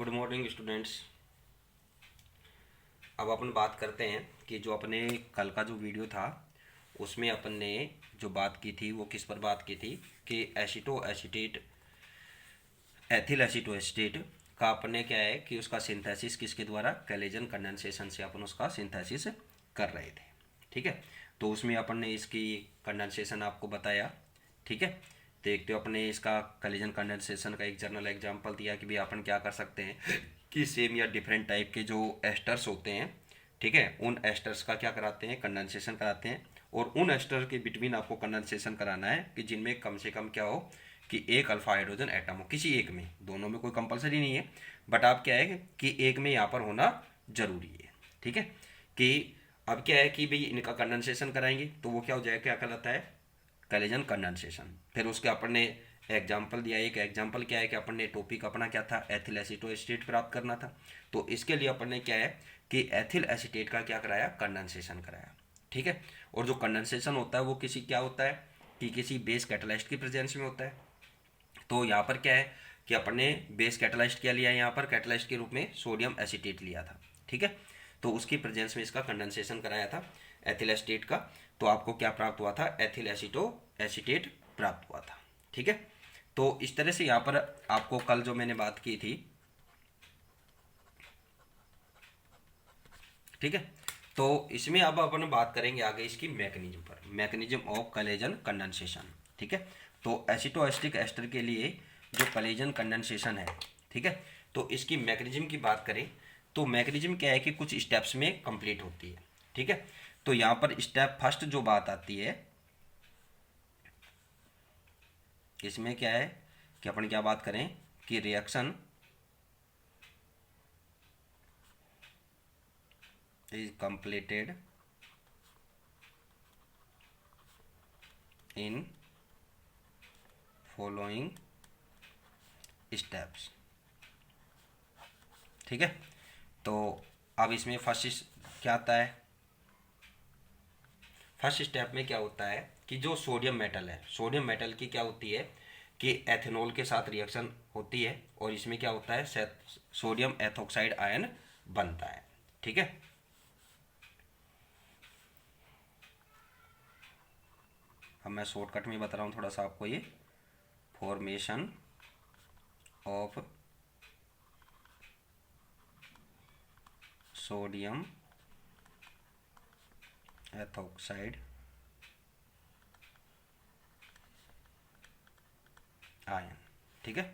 Good morning students. अब अपन बात करते हैं कि जो अपने कल का जो वीडियो था उसमें अपन ने जो बात की थी वो किस पर बात की थी कि aceto acetate ethyl aceto acetate का अपने क्या है कि उसका सिंथेसिस किसके द्वारा कैलेजन कंडेंसेशन से अपन उसका सिंथेसिस कर रहे थे। ठीक है, तो उसमें अपन ने इसकी कंडेंसेशन आपको बताया। ठीक है, देखते हो अपने इसका कैलेजन कंडेंसेशन का एक जर्नल एग्जांपल दिया कि भाई अपन क्या कर सकते हैं कि सेम या डिफरेंट टाइप के जो एस्टर्स होते हैं, ठीक है, उन एस्टर्स का क्या कराते हैं, कंडेंसेशन कराते हैं। और उन एस्टर के बिटवीन आपको कंडेंसेशन कराना है कि जिनमें कम से कम क्या हो कि एक अल्फा हाइड्रोजन एटम हो, किसी एक में, दोनों में कोई कंपलसरी नहीं है, बट आप क्या है कि एक में यहाँ पर होना जरूरी है। ठीक है, कि अब क्या है कि भाई इनका कंडेंसेशन कराएंगे तो वो क्या हो जाएगा, क्या कहलाता है, कैलेजन कंडेंसेशन। फिर उसके अपन ने एग्जाम्पल दिया। एक एग्जाम्पल क्या है कि अपन ने टॉपिक अपना क्या था, एथिल एसीटोएस्टेट प्राप्त करना था। तो इसके लिए अपन ने क्या है कि एथिल एसीटेट का क्या कराया, कंडेंसेशन कराया। ठीक है, और जो कंडेंसेशन होता है वो किसी क्या होता है कि किसी बेस कैटलाइस्ट की प्रेजेंस में होता है। तो यहाँ पर क्या है कि अपन ने बेस कैटलाइस्ट क्या लिया है, यहाँ पर कैटलाइस्ट के रूप में सोडियम एसीटेट लिया था। ठीक है, तो उसकी प्रेजेंस में इसका कंडेंसेशन कराया था एथिल एसीटेट का। तो आपको क्या प्राप्त हुआ था, एथिल एसीटो एसीटेट प्राप्त हुआ था। ठीक है, तो इस तरह से यहाँ पर आपको कल जो मैंने बात की थी, ठीक है, तो इसमें अब अपन बात करेंगे आगे इसकी मैकेनिज्म पर, मैकेनिज्म ऑफ कलेजन कंडेंसेशन। ठीक है, तो एसिटोएस्टिक एस्टर के लिए जो कलेजन कंडेंसेशन है, ठीक है, तो इसकी मैकेनिज्म की बात करें तो मैकेनिज्म क्या है कि कुछ स्टेप्स में कंप्लीट होती है। ठीक है, तो यहाँ पर स्टेप फर्स्ट जो बात आती है, इसमें क्या है कि अपन क्या बात करें कि reaction is completed in following steps. ठीक है, तो अब इसमें फर्स्ट क्या आता है, फर्स्ट स्टेप में क्या होता है कि जो सोडियम मेटल है, सोडियम मेटल की क्या होती है कि एथेनॉल के साथ रिएक्शन होती है और इसमें क्या होता है, सोडियम एथोक्साइड आयन बनता है। ठीक है, अब मैं शॉर्टकट में बता रहा हूँ थोड़ा सा आपको, ये formation of sodium ethoxide ion. ठीक है,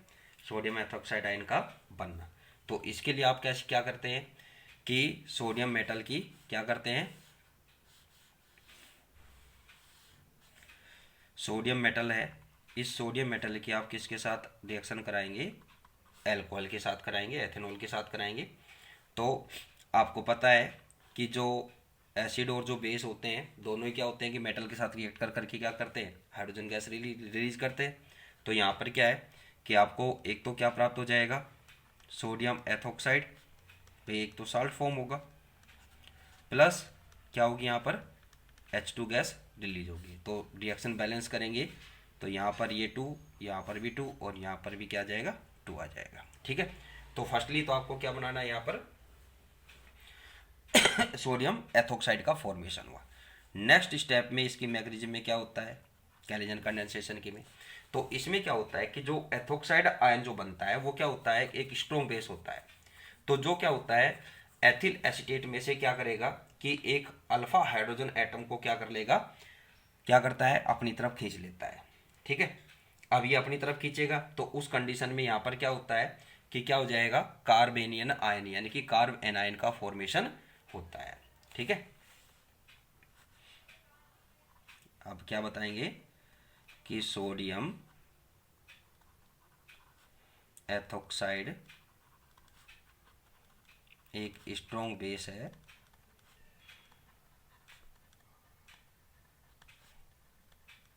सोडियम एथोक्साइड आयन का बनना। तो इसके लिए आप कैसे क्या करते हैं कि सोडियम मेटल की क्या करते हैं, सोडियम मेटल है, इस सोडियम मेटल की आप किसके साथ रिएक्शन कराएंगे, एल्कोहल के साथ कराएंगे, एथेनॉल के साथ कराएंगे। तो आपको पता है कि जो एसिड और जो बेस होते हैं दोनों ही क्या होते हैं कि मेटल के साथ रिएक्ट कर करके क्या करते हैं, हाइड्रोजन गैस रिलीज करते हैं। तो यहाँ पर क्या है कि आपको एक तो क्या प्राप्त हो जाएगा, सोडियम एथोक्साइड पे एक तो साल्ट फॉर्म होगा, प्लस क्या होगी यहाँ पर H2 गैस रिलीज होगी। तो रिएक्शन बैलेंस करेंगे तो यहाँ पर ये टू, यहाँ पर भी टू, और यहाँ पर भी क्या आ जाएगा, टू आ जाएगा। ठीक है, तो फर्स्टली तो आपको क्या बनाना है, यहाँ पर सोडियम एथोक्साइड का फॉर्मेशन हुआ। नेक्स्ट स्टेप में इसकी मैकेनिज्म में क्या होता है, कैलेजन कंडेंसेशन की में, तो इसमें क्या होता है कि जो एथोक्साइड आयन जो बनता है वो क्या होता है, एक स्ट्रॉन्ग बेस होता है। तो जो क्या होता है एथिल एसीटेट में से क्या करेगा कि एक अल्फा हाइड्रोजन एटम को क्या कर लेगा, क्या करता है, अपनी तरफ खींच लेता है। ठीक है, अब ये अपनी तरफ खींचेगा तो उस कंडीशन में यहाँ पर क्या होता है कि क्या हो जाएगा, कार्बेनियन आयन यानी कि कार्ब एनायन का फॉर्मेशन होता है। ठीक है, अब क्या बताएंगे कि सोडियम एथोक्साइड एक स्ट्रॉन्ग बेस है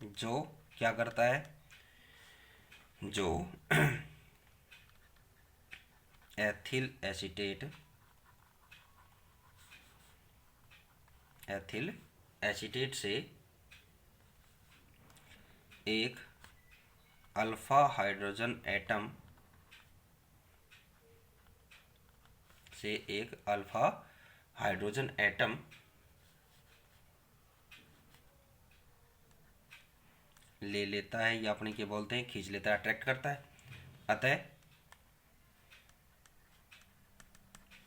जो क्या करता है, जो एथिल एसीटेट एथिल एसीटेट से एक अल्फा हाइड्रोजन एटम से एक अल्फा हाइड्रोजन एटम ले लेता है, या अपने क्या बोलते हैं, खींच लेता है, अट्रैक्ट करता है। अतः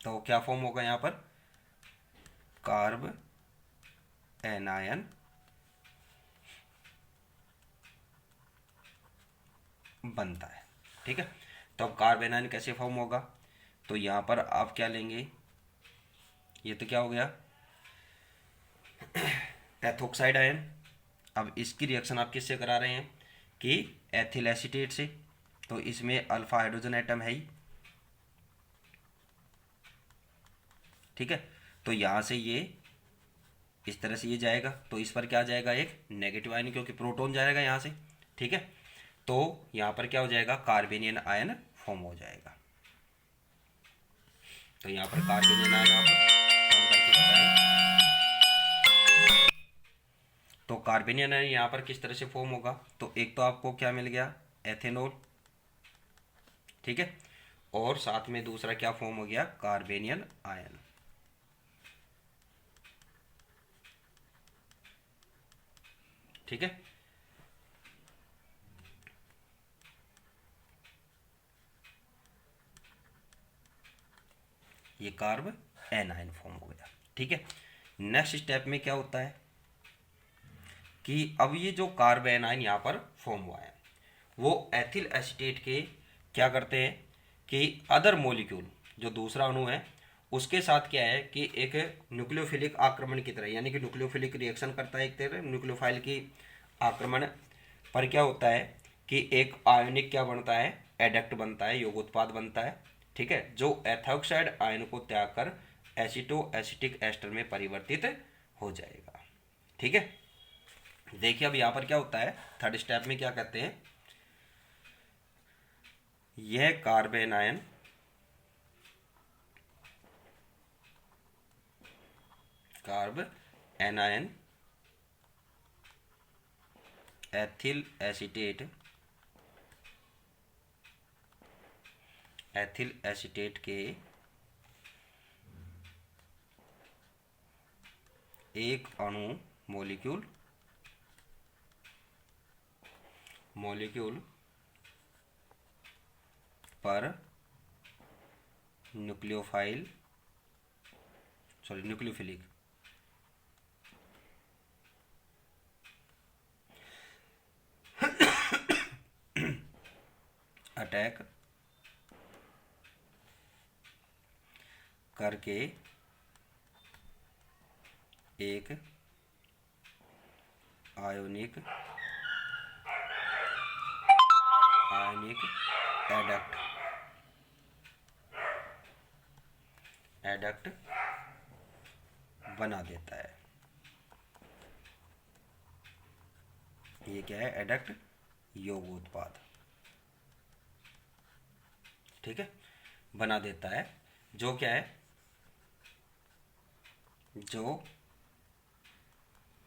तो क्या फॉर्म होगा यहाँ पर, कार्ब एनायन बनता है। ठीक है, तो अब कार्ब एनायन कैसे फॉर्म होगा, तो यहाँ पर आप क्या लेंगे, ये तो क्या हो गया एथोक्साइड आयन। अब इसकी रिएक्शन आप किससे करा रहे हैं कि एथिल एसीटेट से, तो इसमें अल्फा हाइड्रोजन एटम है ही। ठीक है, तो यहाँ से ये इस तरह से ये जाएगा, तो इस पर क्या आ जाएगा, एक नेगेटिव आयन, क्योंकि प्रोटॉन जाएगा यहाँ से। ठीक है, तो यहाँ पर क्या हो जाएगा, कार्बेनियन आयन फॉर्म हो जाएगा। तो यहाँ पर कार्बेनियन आयन आप फॉर्म करके बताएं। तो कार्बेनियन आयन यहाँ पर किस तरह से फॉर्म होगा, तो एक तो आपको क्या मिल गया, एथेनॉल। ठीक है, और साथ में दूसरा क्या फॉर्म हो गया, कार्बेनियन आयन। ठीक है, ये कार्ब एनायन फॉर्म हो गया। ठीक है, नेक्स्ट स्टेप में क्या होता है कि अब ये जो कार्ब एनायन यहाँ पर फॉर्म हुआ है, वो एथिल एसीटेट के क्या करते हैं कि अदर मॉलिक्यूल, जो दूसरा अणु है उसके साथ क्या है कि एक न्यूक्लियोफिलिक आक्रमण की तरह, यानी कि न्यूक्लियोफिलिक रिएक्शन करता है एक तरह न्यूक्लियोफाइल की आक्रमण पर, क्या होता है कि एक आयनिक क्या बनता है, एडक्ट बनता है, योगोत्पाद बनता है। ठीक है, जो एथोक्साइड आयन को त्याग कर एसीटो एसिटिक एस्टर में परिवर्तित हो जाएगा। ठीक है, देखिए अब यहाँ पर क्या होता है, थर्ड स्टेप में क्या कहते हैं, यह carbon ion carb anion ethyl acetate के एक अणु मॉलिक्यूल पर न्यूक्लियोफिलिक अटैक करके एक आयोनिक एडक्ट बना देता है। ये क्या है, एडक्ट योगोत्पाद। ठीक है, बना देता है, जो क्या है, जो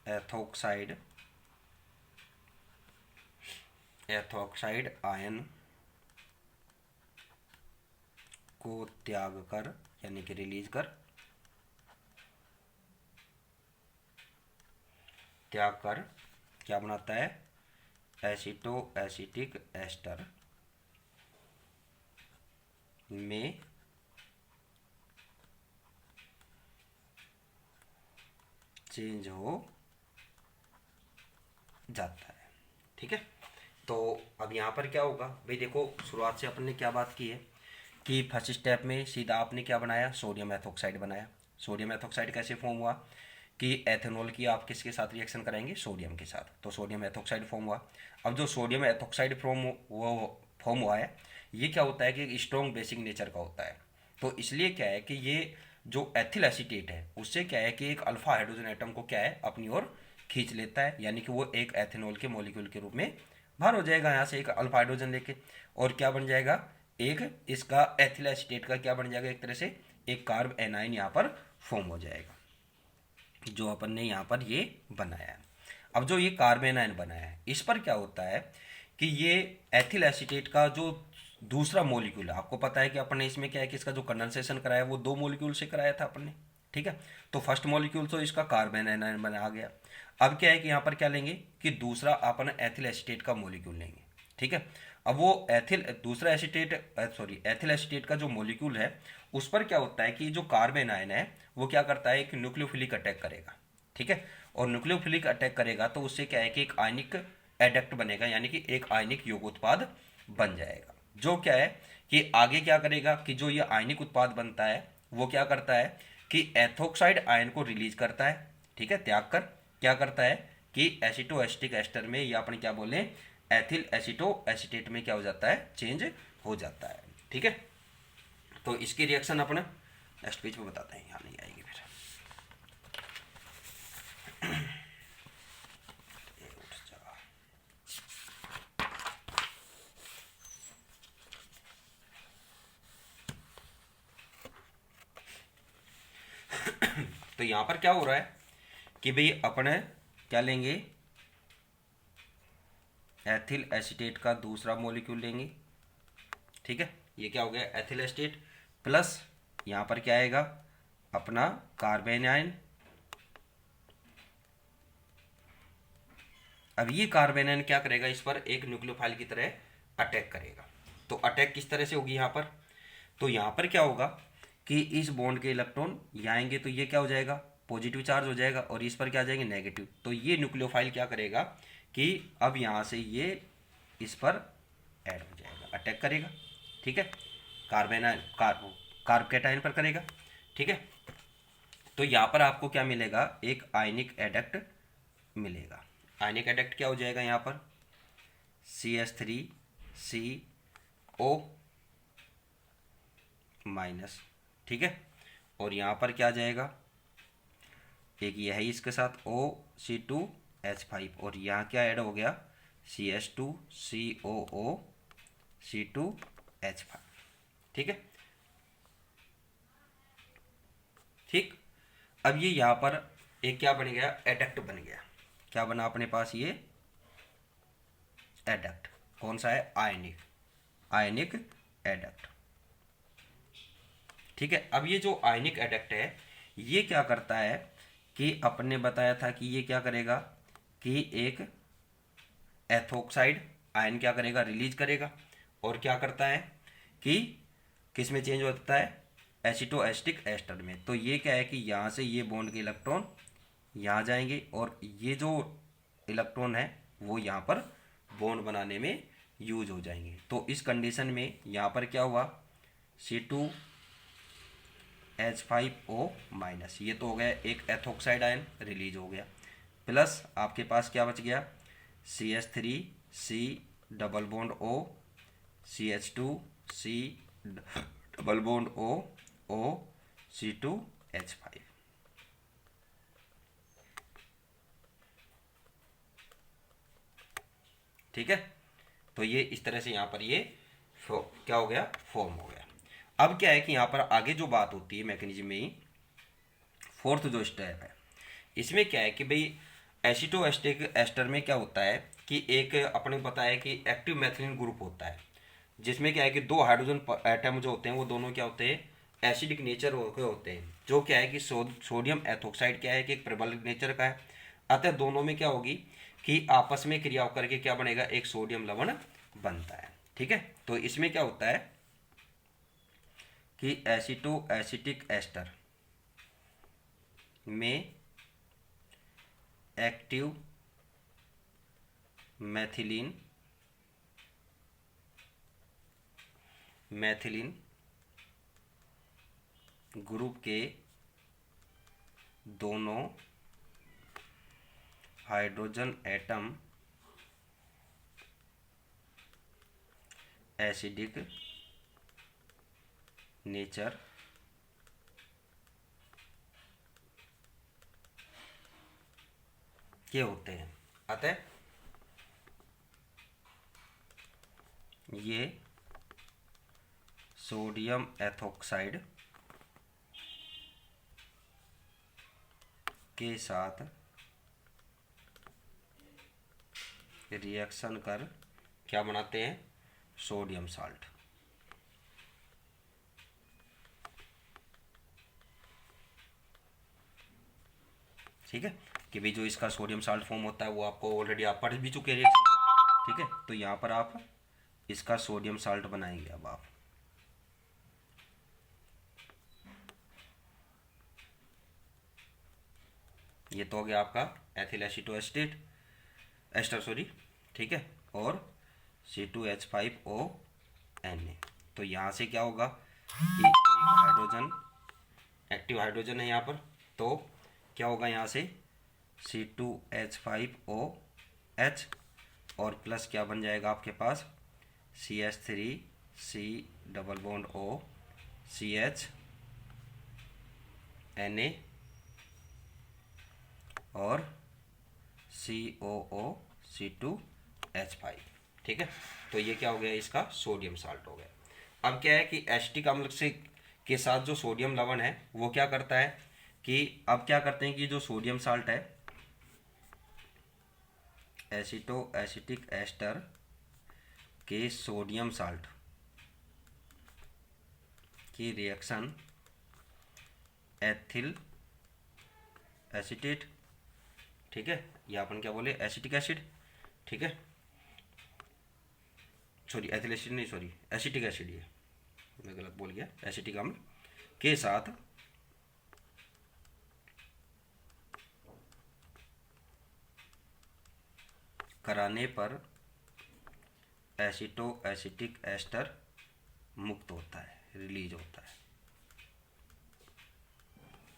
एथोक्साइड आयन को त्याग कर, यानी कि रिलीज कर, क्या बनाता है, एसिटो एसिटिक एस्टर में चेंज हो जाता है। ठीक है, तो अब यहाँ पर क्या होगा भाई, देखो शुरुआत से अपन ने क्या बात की है कि फर्स्ट स्टेप में सीधा आपने क्या बनाया, सोडियम एथोक्साइड बनाया। सोडियम एथोक्साइड कैसे फॉर्म हुआ कि एथेनॉल की आप किसके साथ रिएक्शन कराएंगे, सोडियम के साथ, तो सोडियम एथोक्साइड फॉर्म हुआ। अब जो सोडियम एथोक्साइड फॉर्म हुआ है, ये क्या होता है कि एक स्ट्रॉन्ग बेसिक नेचर का होता है। तो इसलिए क्या है कि ये जो एथिल एसीटेट है उससे क्या है कि एक अल्फा हाइड्रोजन एटम को क्या है अपनी ओर खींच लेता है, यानी कि वो एक एथेनॉल के मॉलिक्यूल के रूप में बाहर हो जाएगा यहाँ से एक अल्फा हाइड्रोजन लेके, और क्या बन जाएगा, एक इसका एथिल एसीटेट का क्या बन जाएगा, एक तरह से एक कार्ब एनाइन यहाँ पर फॉर्म हो जाएगा, जो अपन ने यहाँ पर ये बनाया है। अब जो ये कार्ब एनाइन बनाया है, इस पर क्या होता है कि ये एथिल एसीटेट का जो दूसरा मॉलिक्यूल है। आपको पता है कि अपने इसमें क्या है कि इसका जो कंडेंसेशन कराया वो 2 मॉलिक्यूल से कराया था अपन ने, ठीक है। तो फर्स्ट मॉलिक्यूल तो इसका कार्बन एनायन बना आ गया। अब क्या है कि यहाँ पर क्या लेंगे कि दूसरा अपन एथिल एसीटेट का मॉलिक्यूल लेंगे, ठीक है। अब वो दूसरा एथिल एसीटेट का जो मॉलिक्यूल है उस पर क्या होता है कि जो कार्बन आयन है वो क्या करता है कि न्यूक्लियोफिलिक अटैक करेगा, ठीक है। और न्यूक्लियोफिलिक अटैक करेगा तो उससे क्या है कि एक आयनिक एडक्ट बनेगा, यानी कि एक आयनिक युग उत्पाद बन जाएगा। जो क्या है कि आगे क्या करेगा कि जो ये आयनिक उत्पाद बनता है वो क्या करता है कि एथोक्साइड आयन को रिलीज करता है, ठीक है, त्याग कर क्या करता है कि एसिटो एसिटिक एस्टर में या अपन क्या बोले एथिल एसिटो एसिटेट में क्या हो जाता है, चेंज हो जाता है, ठीक है। तो इसकी रिएक्शन अपन नेक्स्ट पेज पे बताते हैं, यहाँ नहीं आएगी फिर। तो यहाँ पर क्या हो रहा है कि भाई अपने क्या लेंगे, एथिल एसीटेट का दूसरा मॉलिक्यूल लेंगे, ठीक है। ये क्या हो गया एथिल एसीटेट प्लस यहाँ पर क्या आएगा अपना कार्बन आयन। अब ये कार्बन आयन क्या करेगा, इस पर एक न्यूक्लियोफाइल की तरह अटैक करेगा। तो अटैक किस तरह से होगी यहाँ पर, तो यहाँ पर क्या होगा कि इस बॉन्ड के इलेक्ट्रॉन यहाँ आएंगे तो ये क्या हो जाएगा पॉजिटिव चार्ज हो जाएगा और इस पर क्या आ जाएंगे नेगेटिव। तो ये न्यूक्लियोफाइल क्या करेगा कि अब यहाँ से ये इस पर ऐड हो जाएगा, अटैक करेगा, ठीक है, कार्बन कार्बोकेटाइन पर करेगा, ठीक है। तो यहाँ पर आपको क्या मिलेगा, एक आयनिक एडक्ट मिलेगा। आयनिक एडक्ट क्या हो जाएगा यहाँ पर CH3CO माइनस, ठीक है। और यहाँ पर क्या जाएगा एक ये है इसके साथ OC2H5 और यहाँ क्या ऐड हो गया CH2COO C2H5, ठीक है, ठीक। अब ये यहाँ पर एक क्या बन गया एडक्ट बन गया। क्या बना अपने पास ये एडक्ट, कौन सा है आयनिक एडक्ट, ठीक है। अब ये जो आयनिक एडक्ट है ये क्या करता है कि अपने बताया था कि ये क्या करेगा कि एक एथोक्साइड आयन क्या करेगा रिलीज करेगा और क्या करता है कि किस में चेंज होता है एसिटो एसिटिक एस्टर में। तो ये क्या है कि यहाँ से ये बॉन्ड के इलेक्ट्रॉन यहाँ जाएंगे और ये जो इलेक्ट्रॉन है वो यहाँ पर बॉन्ड बनाने में यूज हो जाएंगे। तो इस कंडीशन में यहाँ पर क्या हुआ C2H5O माइनस, ये तो हो गया एक एथोक्साइड आयन रिलीज हो गया, प्लस आपके पास क्या बच गया CH3C double bond O CH2C double bond O C2H5, ठीक है। तो ये इस तरह से यहाँ पर ये क्या हो गया फॉर्म हो गया। अब क्या है कि यहाँ पर आगे जो बात होती है मैकेनिज्म में ही फोर्थ जो स्टेप है इसमें क्या है कि भाई एसिटो एस्टिक एस्टर में क्या होता है कि एक अपने पता है कि एक्टिव मैथिलीन ग्रुप होता है जिसमें क्या है कि 2 हाइड्रोजन एटम जो होते हैं वो दोनों क्या होते हैं एसिडिक नेचर के होते हैं। जो क्या है कि सोडियम एथोक्साइड क्या है कि एक प्रबल नेचर का है, अतः दोनों में क्या होगी कि आपस में क्रिया होकर के क्या बनेगा एक सोडियम लवण बनता है, ठीक है। तो इसमें क्या होता है कि एसिटो एसिटिक एस्टर में एक्टिव मैथिलीन ग्रुप के दोनों हाइड्रोजन एटम एसिडिक नेचर के होते हैं, अतः ये सोडियम एथोक्साइड के साथ रिएक्शन कर क्या बनाते हैं सोडियम साल्ट, ठीक है, कि भाई जो इसका सोडियम साल्ट फॉर्म होता है वो आपको ऑलरेडी आप पढ़ भी चुके रिएक्शन। ठीक है, तो यहाँ पर आप इसका सोडियम साल्ट बनाएंगे। अब आप ये तो हो गया आपका एथिल एसीटोएस्टेट एस्टर सॉरी, ठीक है, और C2H5ONa। तो यहाँ से क्या होगा कि एक हाइड्रोजन एक्टिव हाइड्रोजन है यहाँ पर, तो क्या होगा यहाँ से C2H5OH और प्लस क्या बन जाएगा आपके पास CH3C double bond O CHNa और COOC2H5। ठीक है, तो ये क्या हो गया, इसका सोडियम साल्ट हो गया। अब क्या है कि एसिटिक अम्ल से के साथ जो सोडियम लवण है वो क्या करता है कि अब क्या करते हैं कि जो सोडियम साल्ट है एसिटो एसिटिक एस्टर के सोडियम साल्ट की रिएक्शन एथिल एसीटेट, ठीक है, या अपन क्या बोले एसिटिक एसिड, ठीक है, सॉरी एथिल एसिड नहीं, सॉरी एसिटिक एसिड, ये मैं गलत बोल गया, एसिटिक अम्ल के साथ कराने पर एसिटो एसिटिक एस्टर मुक्त होता है, रिलीज होता है।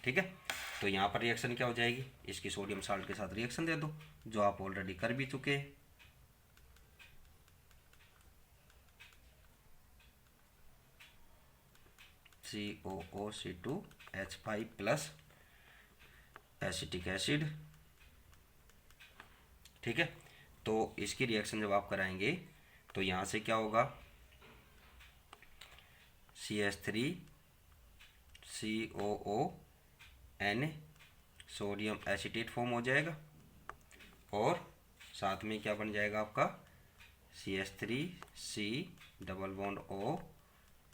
ठीक है, तो यहाँ पर रिएक्शन क्या हो जाएगी, इसकी सोडियम साल्ट के साथ रिएक्शन दे दो जो आप ऑलरेडी कर भी चुके हैं। COOC2H5 plus acetic acid. ठीक है, तो इसकी रिएक्शन जब आप कराएंगे तो यहाँ से क्या होगा CH3COON सोडियम एसीटेट फॉर्म हो जाएगा और साथ में क्या बन जाएगा आपका CH3C double bond O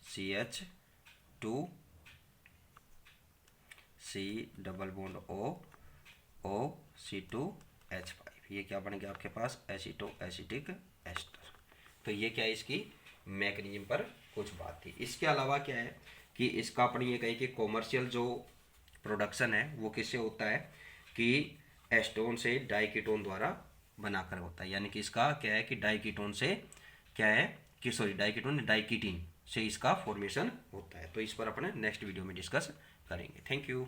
CH2C double bond O C2H5। ये क्या बन गया आपके पास एसिटो एसिटिक एस्टर। तो ये क्या है, इसकी मैकेनिज्म पर कुछ बात थी। इसके अलावा क्या है कि इसका अपन ये कहें कि कॉमर्शियल जो प्रोडक्शन है वो किससे होता है कि एस्टोन से डाइकीटोन द्वारा बनाकर होता है, यानी कि इसका क्या है कि डाइकीटोन से क्या है कि सॉरी डाइकीटोन डाइकीटीन से इसका फॉर्मेशन होता है। तो इस पर अपने नेक्स्ट वीडियो में डिस्कस करेंगे। Thank you.